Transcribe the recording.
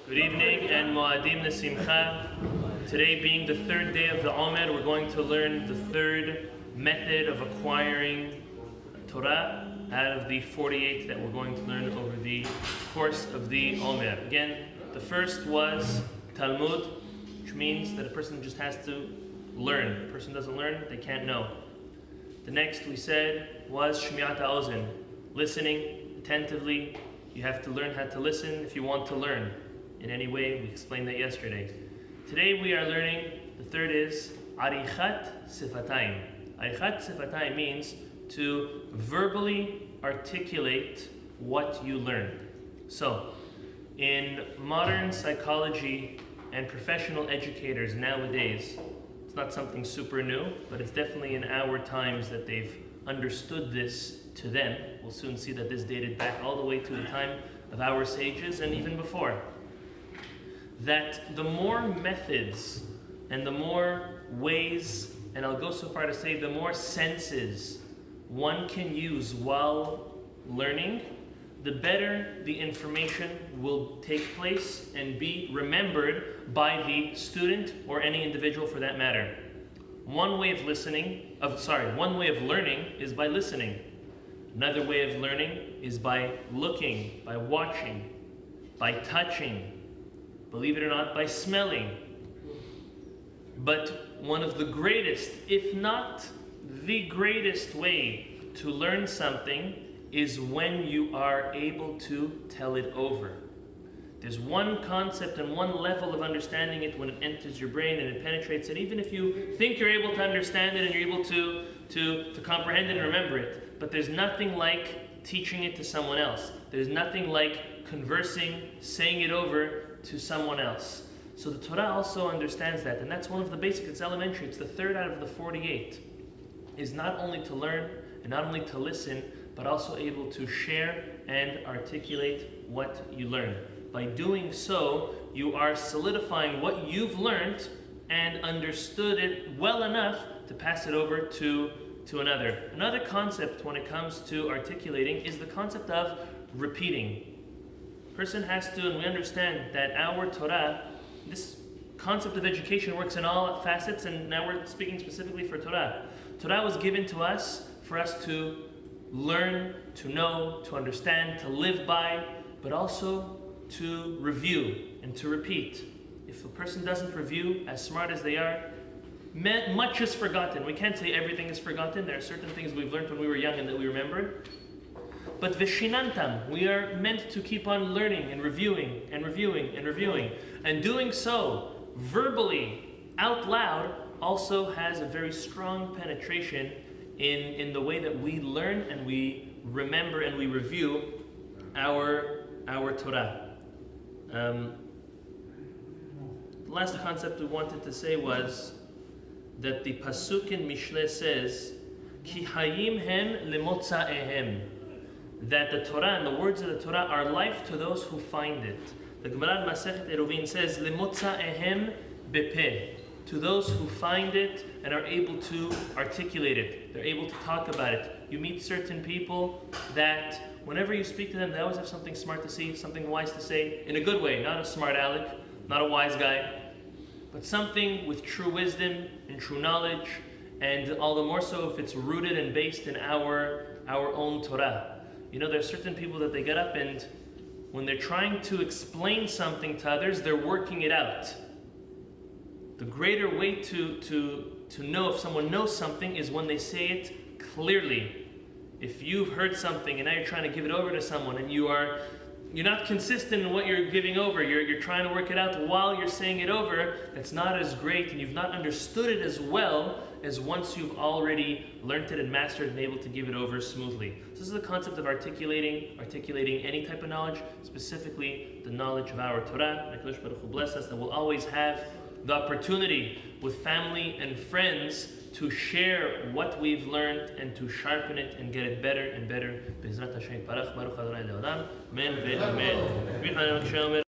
Good evening and Moadim L'Simcha. Today being the third day of the Omer, we're going to learn the third method of acquiring Torah out of the 48 that we're going to learn over the course of the Omer. Again, the first was Talmud, which means that a person just has to learn. If a person doesn't learn, they can't know. The next we said was Shmi'at HaOzen, listening attentively. You have to learn how to listen if you want to learn in any way. We explained that yesterday. Today we are learning, the third is Arichat Sifatayim. Arichat Sifatayim means to verbally articulate what you learned. So, in modern psychology and professional educators nowadays, it's not something super new, but it's definitely in our times that they've understood this to them. We'll soon see that this dated back all the way to the time of our sages and even before. That the more methods and the more ways, and I'll go so far to say the more senses one can use while learning, the better the information will take place and be remembered by the student or any individual for that matter. One way of learning is by listening. Another way of learning is by looking, by watching, by touching, believe it or not, by smelling. But one of the greatest, if not the greatest way to learn something is when you are able to tell it over. There's one concept and one level of understanding it when it enters your brain and it penetrates it, even if you think you're able to understand it and you're able to comprehend it and remember it. But there's nothing like teaching it to someone else. There's nothing like conversing, saying it over to someone else. So the Torah also understands that, and that's one of the basic, it's elementary, it's the third out of the 48, is not only to learn and not only to listen, but also able to share and articulate what you learn. By doing so, you are solidifying what you've learned and understood it well enough to pass it over to another. Another concept when it comes to articulating is the concept of repeating. Person has to, and we understand that our Torah, this concept of education works in all facets, and now we're speaking specifically for Torah. Torah was given to us for us to learn, to know, to understand, to live by, but also to review and to repeat. If a person doesn't review, as smart as they are, much is forgotten. We can't say everything is forgotten. There are certain things we've learned when we were young and that we remember. But vishinantam, we are meant to keep on learning and reviewing and reviewing and reviewing. And doing so verbally, out loud, also has a very strong penetration in the way that we learn and we remember and we review our Torah. The last concept we wanted to say was that the Pasuk in Mishle says, Ki hayim hem lemotzaehem, that the Torah and the words of the Torah are life to those who find it. The Gemara in Masechet Eruvin says, lemotzaehem bepeh, to those who find it and are able to articulate it. They're able to talk about it. You meet certain people that whenever you speak to them, they always have something smart to say, something wise to say, in a good way, not a smart aleck, not a wise guy, but something with true wisdom and true knowledge, and all the more so if it's rooted and based in our own Torah. You know, there are certain people that they get up and when they're trying to explain something to others, they're working it out. The greater way to know if someone knows something is when they say it clearly. If you've heard something and now you're trying to give it over to someone and you're not consistent in what you're giving over, you're trying to work it out while you're saying it over, it's not as great and you've not understood it as well as once you've already learned it and mastered and able to give it over smoothly. So this is the concept of articulating any type of knowledge, specifically the knowledge of our Torah. May HaKadosh Baruch Hu bless us that we'll always have the opportunity with family and friends to share what we've learned and to sharpen it and get it better and better. Be'ezrat Hashem, Baruch Adonai Le'olam. Amen ve'amen.